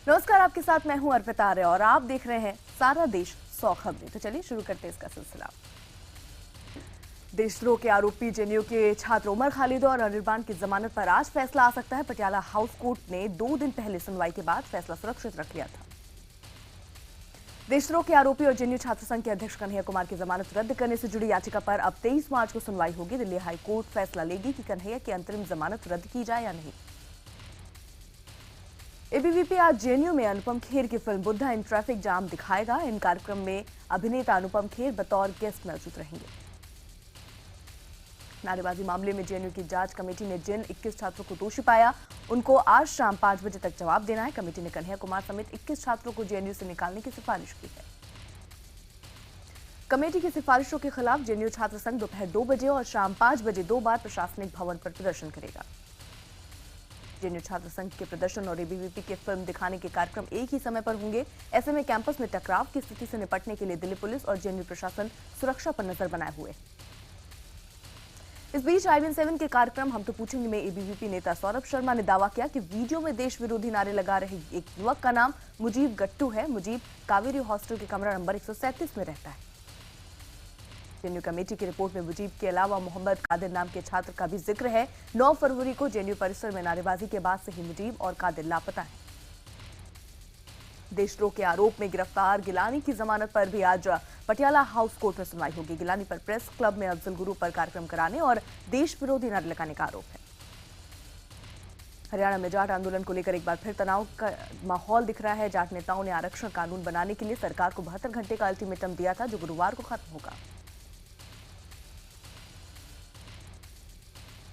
नमस्कार, आपके साथ मैं हूं अर्पिता आर्य और आप देख रहे हैं सारा देश 100 खबरें। तो चलिए शुरू करते हैं इसका सिलसिला। देशद्रोह के आरोपी जेएनयू के छात्र उमर खालिद और अनिर्बान की जमानत पर आज फैसला आ सकता है। पटियाला हाउस कोर्ट ने 2 दिन पहले सुनवाई के बाद फैसला सुरक्षित रख लिया था। देशद्रोह के आरोपी और जेएनयू छात्र संघ के अध्यक्ष कन्हैया कुमार की जमानत रद्द करने से जुड़ी याचिका पर अब 23 मार्च को सुनवाई होगी। दिल्ली हाईकोर्ट फैसला लेगी कि कन्हैया की अंतरिम जमानत रद्द की जाए या नहीं। एबीवीपी आज जेएनयू में अनुपम खेर की film Buddha in traffic jam दिखाएगा। इन कार्यक्रम में अभिनेता अनुपम खेर बतौर गेस्ट मौजूद रहेंगे। नारेबाजी मामले में जेएनयू की जांच कमेटी ने जिन 21 छात्रों को दोषी पाया उनको आज शाम 5 बजे तक जवाब देना है। कमेटी ने कन्हैया कुमार समेत 21 छात्रों को जेएनयू से निकालने की सिफारिश की है। कमेटी की सिफारिशों के खिलाफ जेएनयू छात्र संघ दोपहर 2 बजे और शाम 5 बजे 2 बार प्रशासनिक भवन पर प्रदर्शन करेगा। जेएनयू छात्र संघ के प्रदर्शन और एबीवीपी के फिल्म दिखाने के कार्यक्रम एक ही समय पर होंगे। ऐसे में कैंपस में टकराव की स्थिति से निपटने के लिए दिल्ली पुलिस और जेएनयू प्रशासन सुरक्षा पर नजर बनाए हुए। इस बीच IBN7 के कार्यक्रम हम तो पूछेंगे में एबीवीपी नेता सौरभ शर्मा ने दावा किया कि वीडियो में देश विरोधी नारे लगा रहे एक युवक का नाम मुजीब गट्टू है। मुजीब कावेरी हॉस्टल के कमरा नंबर 137 में रहता है। जेएनयू कमेटी की रिपोर्ट में मुजीब के अलावा मोहम्मद कादिर नाम के छात्र का भी जिक्र है। 9 फरवरी को जेएनयू परिसर में नारेबाजी के बाद से ही मुजीब और कादिर लापता है। देशद्रोह के आरोप में गिरफ्तार गिलानी की जमानत पर भी आज पटियाला हाउस कोर्ट में सुनवाई होगी। गिलानी पर प्रेस क्लब में अफजल गुरु पर कार्यक्रम कराने और देश विरोधी नारे लगाने का आरोप है। हरियाणा में जाट आंदोलन को लेकर एक बार फिर तनाव का माहौल दिख रहा है। जाट नेताओं ने आरक्षण कानून बनाने के लिए सरकार को 72 घंटे का अल्टीमेटम दिया था, जो गुरुवार को खत्म होगा।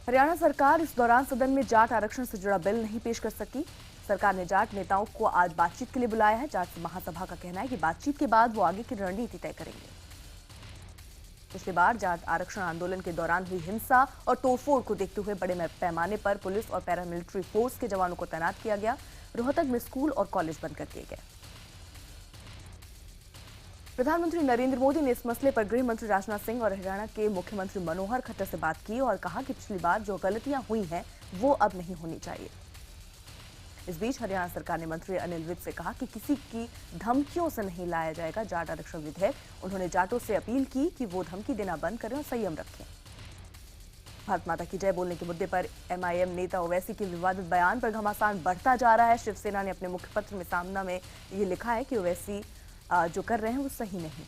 हरियाणा सरकार इस दौरान सदन में जाट आरक्षण से जुड़ा बिल नहीं पेश कर सकी। सरकार ने जाट नेताओं को आज बातचीत के लिए बुलाया है। जाट महासभा का कहना है कि बातचीत के बाद वो आगे की रणनीति तय करेंगे। पिछली बार जाट आरक्षण आंदोलन के दौरान हुई हिंसा और तोड़फोड़ को देखते हुए बड़े पैमाने पर पुलिस और पैरामिलिट्री फोर्स के जवानों को तैनात किया गया। रोहतक में स्कूल और कॉलेज बंद कर दिए गए। प्रधानमंत्री नरेंद्र मोदी ने इस मसले पर गृह मंत्री राजनाथ सिंह और हरियाणा के मुख्यमंत्री मनोहर खट्टर से बात की और कहा कि पिछली बार जो गलतियां हुई हैं वो अब नहीं होनी चाहिए। इस बीच हरियाणा सरकार ने मंत्री अनिल विज से कहा कि किसी की धमकियों से नहीं लाया जाएगा जाट आरक्षण विधेयक। उन्होंने जाटों से अपील की कि वो धमकी देना बंद करें और संयम रखें। भारत माता की जय बोलने के मुद्दे पर MIM नेता ओवैसी के विवादित बयान पर घमासान बढ़ता जा रहा है। शिवसेना ने अपने मुखपत्र में सामना में ये लिखा है कि ओवैसी जो कर रहे हैं वो सही नहीं।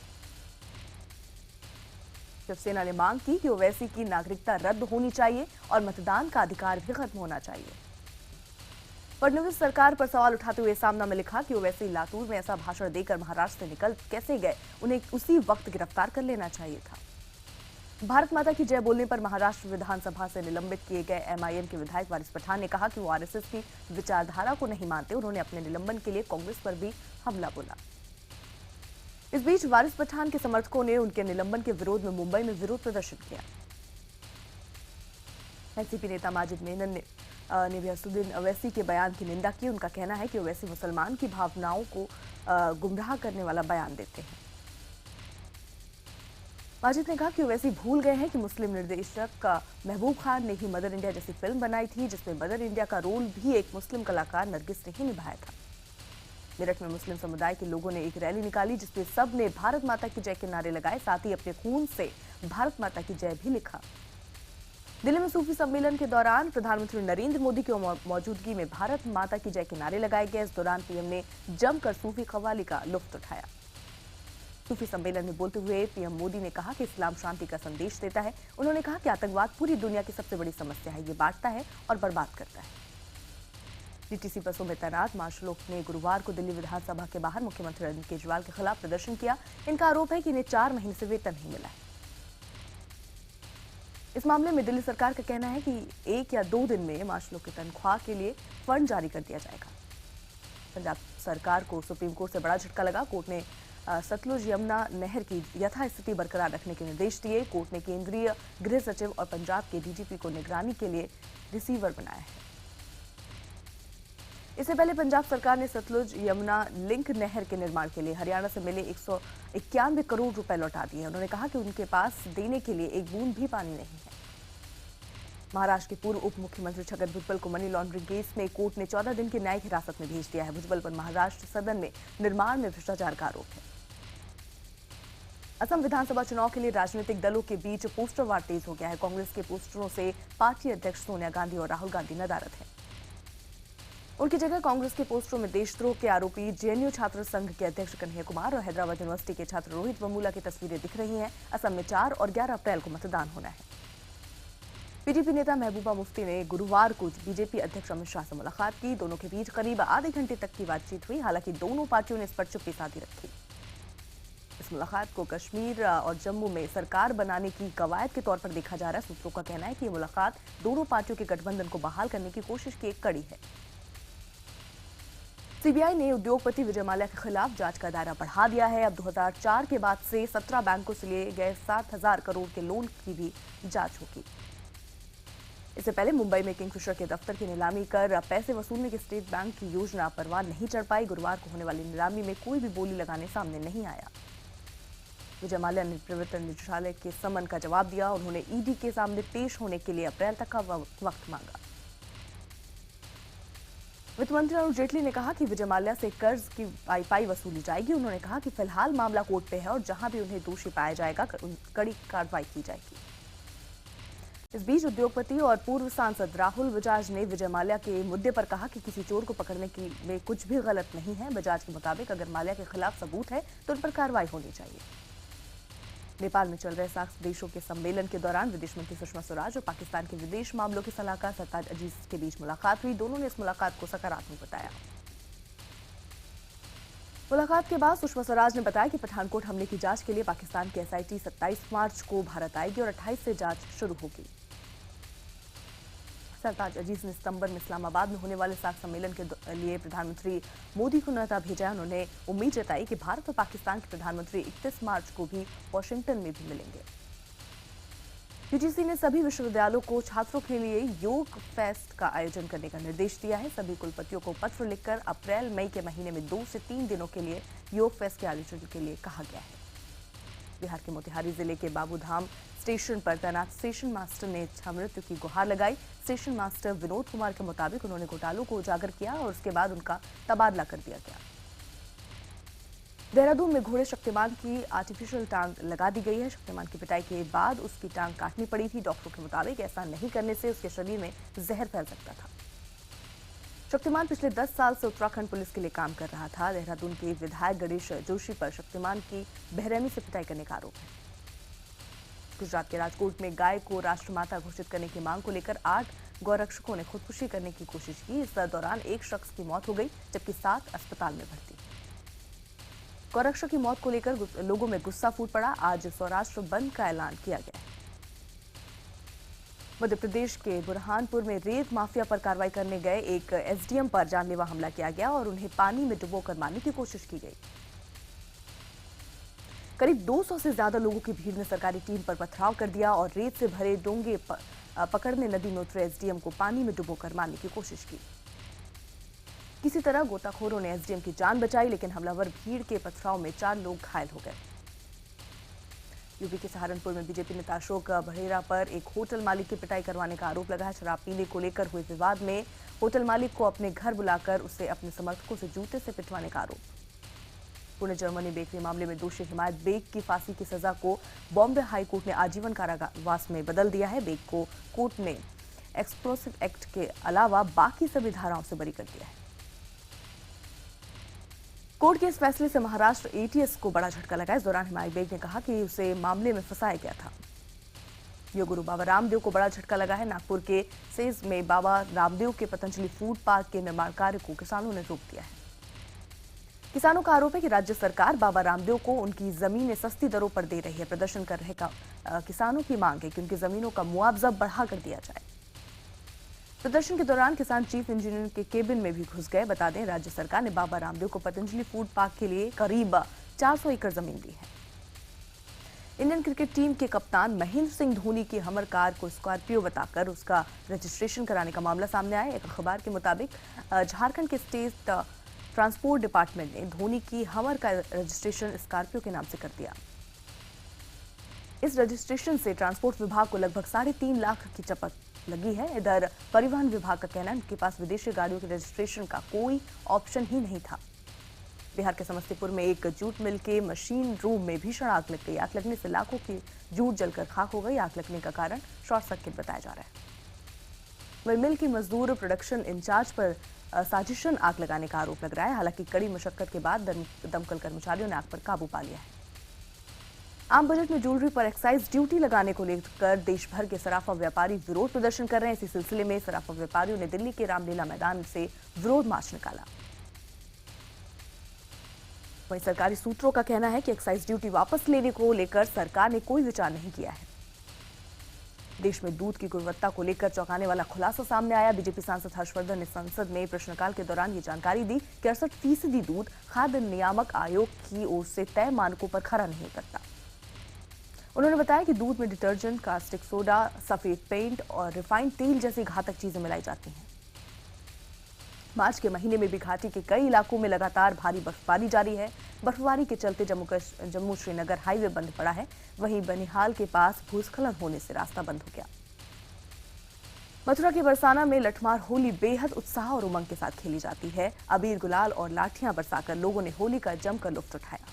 शिवसेना ने मांग की कि ओवैसी की नागरिकता रद्द होनी चाहिए और मतदान का अधिकार भी खत्म होना चाहिए। फडणवीस सरकार पर सवाल उठाते हुए सामना में लिखा कि ओवैसी लातूर में ऐसा भाषण देकर महाराष्ट्र से निकल कैसे गए, उन्हें उसी वक्त गिरफ्तार कर लेना चाहिए था। भारत माता की जय बोलने पर महाराष्ट्र विधानसभा से निलंबित किए गए MIM के विधायक वारिस पठान ने कहा कि वो RSS की विचारधारा को नहीं मानते। उन्होंने अपने निलंबन के लिए कांग्रेस पर भी हमला बोला। इस बीच वारिस पठान के समर्थकों ने उनके निलंबन के विरोध में मुंबई में विरोध प्रदर्शन किया। एनसीपी नेता माजिद मेनन ने भी असदुद्दीन ओवैसी के बयान की निंदा की। उनका कहना है कि ओवैसी मुसलमान की भावनाओं को गुमराह करने वाला बयान देते हैं। माजिद ने कहा कि ओवैसी भूल गए हैं कि मुस्लिम निर्देशक महबूब खान ने ही मदर इंडिया जैसी फिल्म बनाई थी, जिसमें मदर इंडिया का रोल भी एक मुस्लिम कलाकार नरगिस ने ही निभाया था। मेरठ में मुस्लिम समुदाय के लोगों ने एक रैली निकाली जिसमें सब ने भारत माता की जय के नारे लगाए, साथ ही अपने खून से भारत माता की जय भी लिखा। दिल्ली में सूफी सम्मेलन के दौरान प्रधानमंत्री नरेंद्र मोदी की मौजूदगी में भारत माता की जय के नारे लगाए गए। इस दौरान पीएम ने जमकर सूफी कव्वाली का लुत्फ उठाया। सूफी सम्मेलन में बोलते हुए पीएम मोदी ने कहा कि इस्लाम शांति का संदेश देता है। उन्होंने कहा कि आतंकवाद पूरी दुनिया की सबसे बड़ी समस्या है, ये बांटता है और बर्बाद करता है। डीटीसी बसों में तैनात मार्शल लोग ने गुरुवार को दिल्ली विधानसभा के बाहर मुख्यमंत्री अरविंद केजरीवाल के खिलाफ प्रदर्शन किया। इनका आरोप है कि इन्हें 4 महीने से वेतन नहीं मिला है। इस मामले में दिल्ली सरकार का कहना है कि 1 या 2 दिन में मार्शलों की तनख्वाह के लिए फंड जारी कर दिया जाएगा। पंजाब सरकार को सुप्रीम कोर्ट से बड़ा झटका लगा। कोर्ट ने सतलुज यमुना नहर की यथास्थिति बरकरार रखने के निर्देश दिए। कोर्ट ने केंद्रीय गृह सचिव और पंजाब के डीजीपी को निगरानी के लिए रिसीवर बनाया है। इससे पहले पंजाब सरकार ने सतलुज यमुना लिंक नहर के निर्माण के लिए हरियाणा से मिले 191 करोड़ रुपए लौटा दिए। उन्होंने कहा कि उनके पास देने के लिए एक बूंद भी पानी नहीं है। महाराष्ट्र के पूर्व उप मुख्यमंत्री छगन भुजबल को मनी लॉन्ड्रिंग केस में कोर्ट ने 14 दिन की न्यायिक हिरासत में भेज दिया है। भुजबल पर महाराष्ट्र सदन में निर्माण में भ्रष्टाचार का आरोप है। असम विधानसभा चुनाव के लिए राजनीतिक दलों के बीच पोस्टर वार तेज हो गया है। कांग्रेस के पोस्टरों से पार्टी अध्यक्ष सोनिया गांधी और राहुल गांधी नदारद हैं। उनकी जगह कांग्रेस के पोस्टरों में देशद्रोह के आरोपी जेएनयू छात्र संघ के अध्यक्ष कन्हैया कुमार और हैदराबाद यूनिवर्सिटी के छात्र रोहित वेमुला की तस्वीरें दिख रही हैं। असम में 4 और 11 अप्रैल को मतदान होना है। पीडीपी नेता महबूबा मुफ्ती ने गुरुवार को बीजेपी अध्यक्ष अमित शाह से मुलाकात की। दोनों के बीच करीब आधे घंटे तक की बातचीत हुई। हालांकि दोनों पार्टियों ने इस पर चुप्पी साधी रखी। इस मुलाकात को कश्मीर और जम्मू में सरकार बनाने की कवायद के तौर पर देखा जा रहा है। सूत्रों का कहना है कि ये मुलाकात दोनों पार्टियों के गठबंधन को बहाल करने की कोशिश की एक कड़ी है। सीबीआई ने उद्योगपति विजय माल्या के खिलाफ जांच का दायरा बढ़ा दिया है। अब 2004 के बाद से 17 बैंकों से लिए गए 7,000 करोड़ के लोन की भी जांच होगी। इससे पहले मुंबई में किंगफिशर के दफ्तर की नीलामी कर पैसे वसूलने की स्टेट बैंक की योजना परवान नहीं चढ़ पाई। गुरुवार को होने वाली नीलामी में कोई भी बोली लगाने सामने नहीं आया। विजय माल्या ने प्रवर्तन निदेशालय के समन का जवाब दिया। उन्होंने ईडी के सामने पेश होने के लिए अप्रैल तक का वक्त मांगा। वित्त मंत्री अरुण जेटली ने कहा कि विजय माल्या से कर्ज की पाई वसूली जाएगी। उन्होंने कहा कि फिलहाल मामला कोर्ट पे है और जहां भी उन्हें दोषी पाया जाएगा कड़ी कार्रवाई की जाएगी। इस बीच उद्योगपति और पूर्व सांसद राहुल बजाज ने विजय माल्या के मुद्दे पर कहा कि किसी चोर को पकड़ने में कुछ भी गलत नहीं है। बजाज के मुताबिक अगर माल्या के खिलाफ सबूत है तो उन पर कार्रवाई होनी चाहिए। नेपाल में चल रहे सार्क देशों के सम्मेलन के दौरान विदेश मंत्री सुषमा स्वराज और पाकिस्तान के विदेश मामलों के सलाहकार सरताज अजीज के बीच मुलाकात हुई। दोनों ने इस मुलाकात को सकारात्मक बताया। मुलाकात के बाद सुषमा स्वराज ने बताया कि पठानकोट हमले की जांच के लिए पाकिस्तान की एसआईटी 27 मार्च को भारत आएगी और 28 से जांच शुरू होगी। सरताज अजीज ने सितंबर में इस्लामाबाद में होने वाले सार्क सम्मेलन के लिए प्रधानमंत्री मोदी को न्योता भेजा। उन्होंने उम्मीद जताई कि भारत और पाकिस्तान के प्रधानमंत्री 31 मार्च को भी वाशिंगटन में भी मिलेंगे। यूजीसी ने सभी विश्वविद्यालयों को छात्रों के लिए योग फेस्ट का आयोजन करने का निर्देश दिया है। सभी कुलपतियों को पत्र लिखकर अप्रैल मई के महीने में 2 से 3 दिनों के लिए योग फेस्ट के आयोजन के लिए कहा गया है। बिहार के मोतिहारी जिले के बाबूधाम स्टेशन पर तैनात स्टेशन मास्टर ने इच्छा मृत्यु की गुहार लगाई। स्टेशन मास्टर विनोद कुमार के मुताबिक उन्होंने घोटालों को उजागर किया और उसके बाद उनका तबादला कर दिया गया। देहरादून में घोड़े शक्तिमान की आर्टिफिशियल टांग लगा दी गई है। शक्तिमान की पिटाई के बाद उसकी टांग काटनी पड़ी थी। डॉक्टरों के मुताबिक ऐसा नहीं करने से उसके शरीर में जहर फैल सकता था। शक्तिमान पिछले 10 साल से उत्तराखंड पुलिस के लिए काम कर रहा था। देहरादून के विधायक गणेश जोशी पर शक्तिमान की बेरहमी से पिटाई करने का आरोप है। गुजरात के राजकोट में गाय को राष्ट्रमाता घोषित करने की मांग को लेकर 8 गौरक्षकों ने खुदकुशी करने की कोशिश की। इस दौरान एक शख्स की मौत हो गई जबकि 7 अस्पताल में भर्ती। गौरक्षक की मौत को लेकर लोगों में गुस्सा फूट पड़ा। आज सौराष्ट्र बंद का ऐलान किया गया है। मध्य प्रदेश के बुरहानपुर में रेत माफिया पर कार्रवाई करने गए एक एसडीएम पर जानलेवा हमला किया गया और उन्हें पानी में डुबोकर मारने की कोशिश की गई। करीब 200 से ज्यादा लोगों की भीड़ ने सरकारी टीम पर पथराव कर दिया और रेत से भरे डोंगे पकड़ने नदी में उतरे एसडीएम को पानी में डुबोकर मारने की कोशिश की। किसी तरह गोताखोरों ने एसडीएम की जान बचाई, लेकिन हमलावर भीड़ के पथराव में 4 लोग घायल हो गए। यूपी के सहारनपुर में बीजेपी नेता अशोक बढ़ेरा पर एक होटल मालिक की पिटाई करवाने का आरोप लगा है। शराब पीने को लेकर हुए विवाद में होटल मालिक को अपने घर बुलाकर उसे अपने समर्थकों से जूते से पिटवाने का आरोप। पुणे जर्मनी बेकरी मामले में दोषी हिमायत बेग की फांसी की सजा को बॉम्बे हाई कोर्ट ने आजीवन कारावास में बदल दिया है। बेग को कोर्ट ने एक्सप्लोसिव एक्ट के अलावा बाकी सभी धाराओं से बरी कर दिया है। कोर्ट के इस फैसले से महाराष्ट्र एटीएस को बड़ा झटका लगा। इस दौरान हिमायत बेग ने कहा कि उसे मामले में फंसाया गया था। योगगुरु बाबा रामदेव को बड़ा झटका लगा है। नागपुर के सेज में बाबा रामदेव के पतंजलि फूड पार्क के निर्माण कार्य को किसानों ने रोक दिया है। किसानों का आरोप है कि राज्य सरकार बाबा रामदेव को उनकी जमीनें सस्ती दरों पर दे रही है। प्रदर्शन कर रहे किसानों की मांग है कि उनकी जमीनों का मुआवजा बढ़ा कर दिया जाए। प्रदर्शन के दौरान किसान चीफ इंजीनियर के केबिन में भी घुस गए। बता दें, राज्य सरकार ने बाबा रामदेव को पतंजलि फूड पार्क के लिए करीब 400 एकड़ जमीन दी है। इंडियन क्रिकेट टीम के कप्तान महेंद्र सिंह धोनी की हमर कार को स्कॉर्पियो बताकर उसका रजिस्ट्रेशन कराने का मामला सामने आया। एक अखबार के मुताबिक झारखंड के स्टेट ट्रांसपोर्ट डिपार्टमेंट ने धोनी की हमर का रजिस्ट्रेशन स्कॉर्पियो के नाम से कर दिया। इस रजिस्ट्रेशन से ट्रांसपोर्ट विभाग को लगभग 3.5 लाख की लगी है। इधर परिवहन विभाग का कहना है उनके पास विदेशी गाड़ियों के रजिस्ट्रेशन का कोई ऑप्शन ही नहीं था। बिहार के समस्तीपुर में एक जूट मिल के मशीन रूम में भीषण आग लग गई। आग लगने से लाखों की जूट जलकर खाक हो गई। आग लगने का कारण शॉर्ट सर्किट बताया जा रहा है। वही मिल की मजदूर प्रोडक्शन इंचार्ज पर साजिशन आग लगाने का आरोप लग रहा है। हालांकि कड़ी मशक्कत के बाद दमकल कर्मचारियों ने आग पर काबू पा लिया है। आम बजट में ज्वेलरी पर एक्साइज ड्यूटी लगाने को लेकर देश भर के सराफा व्यापारी विरोध प्रदर्शन कर रहे हैं। इसी सिलसिले में सराफा व्यापारियों ने दिल्ली के रामलीला मैदान से विरोध मार्च निकाला। वहीं सरकारी सूत्रों का कहना है कि एक्साइज ड्यूटी वापस लेने को लेकर सरकार ने कोई विचार नहीं किया है। देश में दूध की गुणवत्ता को लेकर चौंकाने वाला खुलासा सामने आया। बीजेपी सांसद हर्षवर्धन ने संसद में प्रश्नकाल के दौरान ये जानकारी दी कि 68% दूध खाद्य नियामक आयोग की ओर से तय मानकों पर खरा नहीं उतरता। उन्होंने बताया कि दूध में डिटर्जेंट, कास्टिक सोडा, सफेद पेंट और रिफाइंड तेल जैसी घातक चीजें मिलाई जाती हैं। मार्च के महीने में भी घाटी के कई इलाकों में लगातार भारी बर्फबारी जारी है। बर्फबारी के चलते जम्मू श्रीनगर हाईवे बंद पड़ा है। वहीं बनिहाल के पास भूस्खलन होने से रास्ता बंद हो गया। मथुरा के बरसाना में लठमार होली बेहद उत्साह और उमंग के साथ खेली जाती है। अबीर, गुलाल और लाठियां बरसाकर लोगों ने होली का जमकर लुत्फ उठाया।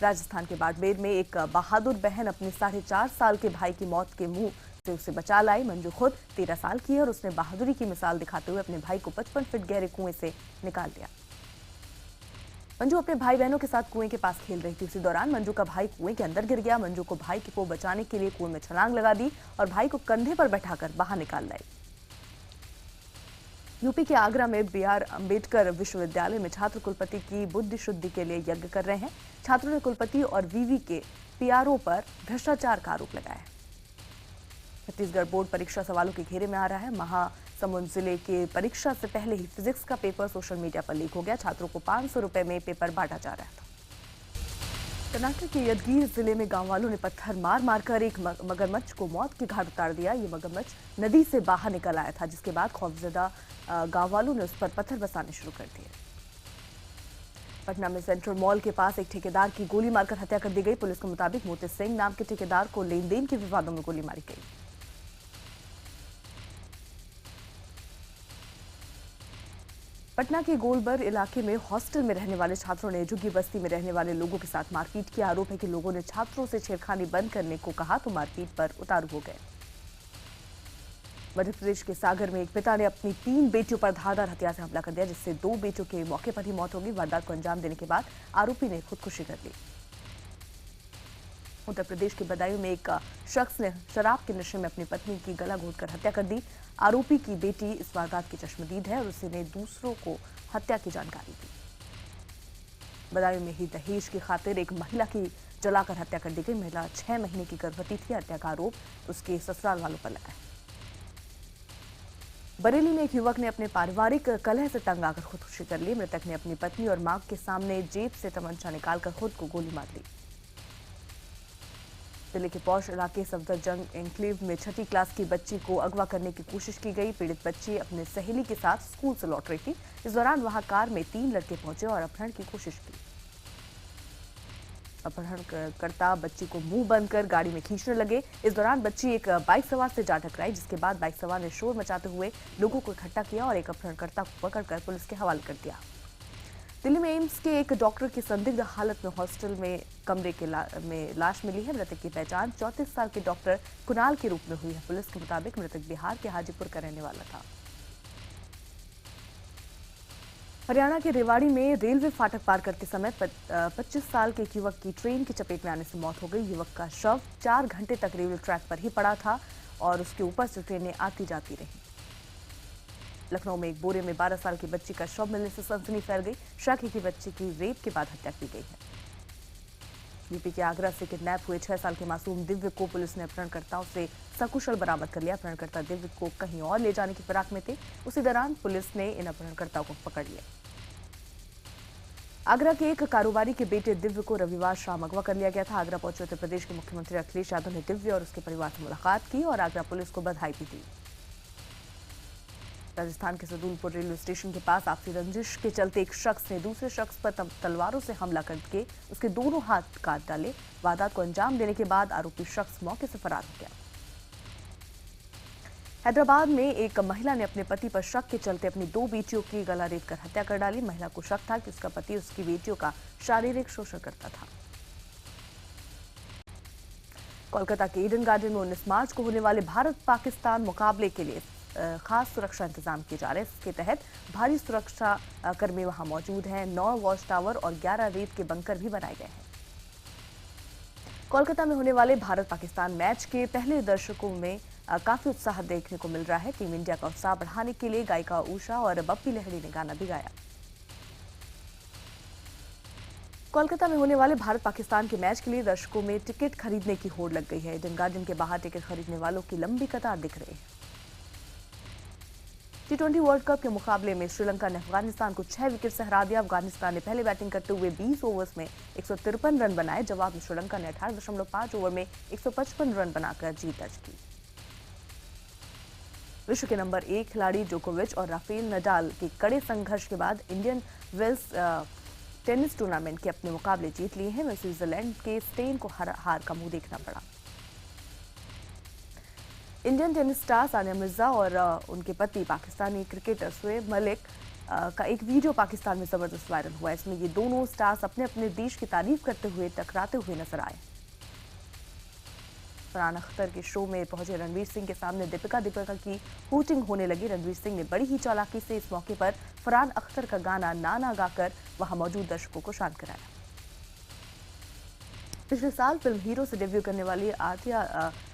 राजस्थान के बाड़मेर में एक बहादुर बहन अपने 4.5 साल के भाई की मौत के मुंह से उसे बचा लाई। मंजू खुद 13 साल की है और उसने बहादुरी की मिसाल दिखाते हुए अपने भाई को 55 फीट गहरे कुएं से निकाल दिया। मंजू अपने भाई बहनों के साथ कुएं के पास खेल रही थी। उसी दौरान मंजू का भाई कुएं के अंदर गिर गया। मंजू को भाई को बचाने के लिए कुएं में छलांग लगा दी और भाई को कंधे पर बैठाकर बाहर निकाल लाई। यूपी के आगरा में BR अम्बेडकर विश्वविद्यालय में छात्र कुलपति की बुद्धि शुद्धि के लिए यज्ञ कर रहे हैं। छात्रों ने कुलपति और VV के PRO पर भ्रष्टाचार का आरोप लगाया है। छत्तीसगढ़ बोर्ड परीक्षा सवालों के घेरे में आ रहा है। महासमुंद जिले के परीक्षा से पहले ही फिजिक्स का पेपर सोशल मीडिया पर लीक हो गया। छात्रों को 500 रुपए में पेपर बांटा जा रहा था। कर्नाटक के यदगीर जिले में गांव वालों ने पत्थर मार मारकर एक मगरमच्छ को मौत के घाट उतार दिया। ये मगरमच्छ नदी से बाहर निकल आया था, जिसके बाद खौफजदा गांव वालों ने उस पर पत्थर बरसाने शुरू कर दिए। पटना में सेंट्रल मॉल के पास एक ठेकेदार की गोली मारकर हत्या कर दी गई। पुलिस के मुताबिक मोती सिंह नाम के ठेकेदार को लेन देन के विवादों में गोली मारी गई। पटना के गोलबर इलाके में हॉस्टल में रहने वाले छात्रों ने झुग्गी बस्ती में रहने वाले लोगों के साथ मारपीट किया। आरोप है कि लोगों ने छात्रों से छेड़खानी बंद करने को कहा तो मारपीट पर उतारू हो गए। मध्य प्रदेश के सागर में एक पिता ने अपनी 3 बेटियों पर धारदार हथियार से हमला कर दिया, जिससे 2 बेटियों के मौके पर ही मौत हो गई। वारदात को अंजाम देने के बाद आरोपी ने खुदकुशी कर ली। उत्तर प्रदेश के बदायूं में एक शख्स ने शराब के नशे में अपनी पत्नी की गला घोंटकर हत्या कर दी। आरोपी की बेटी इस वारदात की चश्मदीद है और उसने दूसरों को हत्या की जानकारी दी। बदायूं में ही दहेज की खातिर एक महिला की जलाकर हत्या कर दी गई। महिला 6 महीने की गर्भवती थी। हत्या का आरोप उसके ससुराल वालों पर लगा है। बरेली में एक युवक ने अपने पारिवारिक कलह से तंग आकर खुदकुशी कर ली। मृतक ने अपनी पत्नी और मां के सामने जेब से तमंचा निकालकर खुद को गोली मार ली। दिल्ली के पौष इलाके सफदरजंग एन्क्लेव में 6ठी क्लास की बच्ची को अगवा करने की कोशिश की गई। पीड़ित बच्ची अपने सहेली के साथ स्कूल से लौट रही थी। इस दौरान वहां कार में 3 लड़के पहुंचे और अपहरण की कोशिश की। अपहरणकर्ता बच्ची को मुंह बंद कर गाड़ी में खींचने लगे। इस दौरान बच्ची एक बाइक सवार से जा टकराई, जिसके बाद बाइक सवार ने शोर मचाते हुए लोगों को इकट्ठा किया और एक अपहरणकर्ता को पकड़कर पुलिस के हवाले कर दिया। दिल्ली में एम्स के एक डॉक्टर की संदिग्ध हालत में हॉस्टल में कमरे के में लाश मिली है। मृतक की पहचान 34 साल के डॉक्टर कुणाल के रूप में हुई है। पुलिस के मुताबिक मृतक बिहार के हाजीपुर का रहने वाला था। हरियाणा के रेवाड़ी में रेलवे फाटक पार करते समय 25 साल के एक युवक की ट्रेन की चपेट में आने से मौत हो गई। युवक का शव 4 घंटे तक रेलवे ट्रैक पर ही पड़ा था और उसके ऊपर से ट्रेनें आती जाती रहीं। लखनऊ में एक बोरे में 12 साल की बच्ची का शव मिलने से सनसनी फैल गई। शक है कि बच्ची की रेप के बाद हत्या की गई है। यूपी के आगरा से किडनैप हुए 6 साल के मासूम दिव्य को पुलिस ने अपहरणकर्ताओं से सकुशल बरामद कर लिया। अपहरणकर्ता दिव्य को कहीं और ले जाने की फिराक में थे। उसी दौरान पुलिस ने इन अपहरणकर्ताओं को पकड़ लिया। आगरा के एक कारोबारी के बेटे दिव्य को रविवार शाम अगवा कर लिया गया था। आगरा पहुंचे उत्तर प्रदेश के मुख्यमंत्री अखिलेश यादव ने दिव्य और उसके परिवार से मुलाकात की और आगरा पुलिस को बधाई भी दी। राजस्थान के सदूलपुर रेलवे स्टेशन के पास आपसी रंजिश के चलते एक शख्स ने दूसरे शख्स पर तलवारों से हमला करके उसके दोनों हाथ काट डाले। वारदात को अंजाम देने के बाद आरोपी शख्स मौके से फरार हो गया। हैदराबाद में एक महिला ने अपने पति पर शक के चलते अपनी 2 बेटियों की गला रेतकर हत्या कर डाली। महिला को शक था कि उसका पति उसकी बेटियों का शारीरिक शोषण करता था। कोलकाता के ईडन गार्डन में 19 मार्च को होने वाले भारत पाकिस्तान मुकाबले के लिए खास सुरक्षा इंतजाम किए जा रहे हैं। इसके तहत भारी सुरक्षा कर्मी वहां मौजूद हैं। 9 वॉच टावर और 11 रेत के बंकर भी बनाए गए हैं। कोलकाता में होने वाले भारत पाकिस्तान मैच के पहले दर्शकों में काफी उत्साह देखने को मिल रहा है। टीम इंडिया का उत्साह बढ़ाने के लिए गायिका उषा और बप्पी लहरी ने गाना भी गाया। कोलकाता में होने वाले भारत पाकिस्तान के मैच के लिए दर्शकों में टिकट खरीदने की होड़ लग गई है। ईडन गार्डन के बाहर टिकट खरीदने वालों की लंबी कतार दिख रही है। T20 वर्ल्ड कप के मुकाबले में श्रीलंका ने अफगानिस्तान को 6 विकेट से हरा दिया। अफगानिस्तान ने पहले बैटिंग करते हुए 20 ओवर्स में 153 रन बनाए। जवाब में श्रीलंका ने 18.5 ओवर में 155 रन बनाकर जीत दर्ज की। विश्व के नंबर 1 खिलाड़ी जोकोविच और राफेल नडाल के कड़े संघर्ष के बाद इंडियन वेल्स टेनिस टूर्नामेंट के अपने मुकाबले जीत लिए हैं। वहीं स्विट्जरलैंड के स्टेन को हार का मुंह देखना पड़ा। Indian tennis star Sania Mirza और उनके पति पाकिस्तानी क्रिकेटर शोएब मलिक का एक वीडियो पाकिस्तान में जबरदस्त वायरल हुआ है। इसमें ये दोनों स्टार्स अपने अपने देश की तारीफ करते हुए टकराते हुए नजर आए। फरहान अख्तर के शो में पहुंचे रणवीर सिंह के सामने दीपिका की हूटिंग होने लगी। रणवीर सिंह ने बड़ी ही चालाकी से इस मौके पर फरहान अख्तर का गाना नाना गाकर वहां मौजूद दर्शकों को शांत कराया। पिछले साल फिल्म हीरो से डेब्यू करने वाली आतिया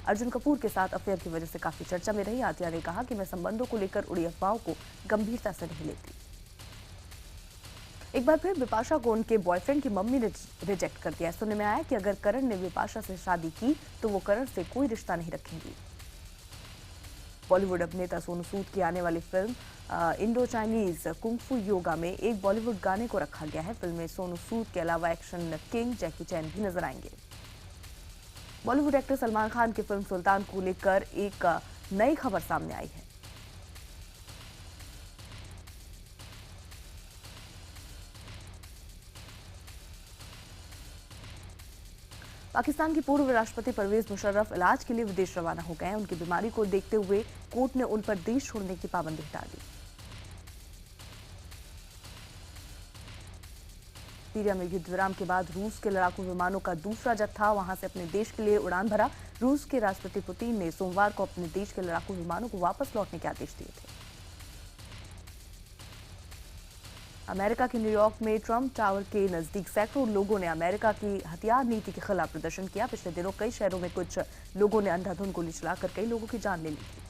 अर्जुन कपूर के साथ अफेयर की वजह से काफी चर्चा में रही। आतिया ने कहा कि मैं संबंधों को लेकर उड़ी अफवाहों को गंभीरता से नहीं लेती। एक बार फिर बिपाशा को उनके बॉयफ्रेंड की मम्मी ने रिजेक्ट कर दिया। सुनने में आया कि अगर करण ने बिपाशा से शादी की तो वो करण से कोई रिश्ता नहीं रखेंगी। बॉलीवुड अभिनेता सोनू सूद की आने वाली film Indo Chinese kung fu yoga में एक बॉलीवुड गाने को रखा गया है। फिल्म में सोनू सूद के अलावा एक्शन किंग जैकी चैन भी नजर आएंगे। बॉलीवुड एक्टर सलमान खान की फिल्म सुल्तान को लेकर एक नई खबर सामने आई है। पाकिस्तान की पूर्व राष्ट्रपति परवेज मुशर्रफ इलाज के लिए विदेश रवाना हो गए हैं। उनकी बीमारी को देखते हुए कोर्ट ने उन पर देश छोड़ने की पाबंदी हटा दी। सीरिया में युद्ध विराम के बाद रूस के लड़ाकू विमानों का दूसरा जत्था वहां से अपने देश के लिए उड़ान भरा। रूस के राष्ट्रपति पुतिन ने सोमवार को अपने देश के लड़ाकू विमानों को वापस लौटने के आदेश दिए थे। अमेरिका के न्यूयॉर्क में ट्रंप टावर के नजदीक सैकड़ों लोगों ने अमेरिका की हथियार नीति के खिलाफ प्रदर्शन किया। पिछले दिनों कई शहरों में कुछ लोगों ने अंधाधुंध गोली चलाकर कई लोगों की जान ले ली थी।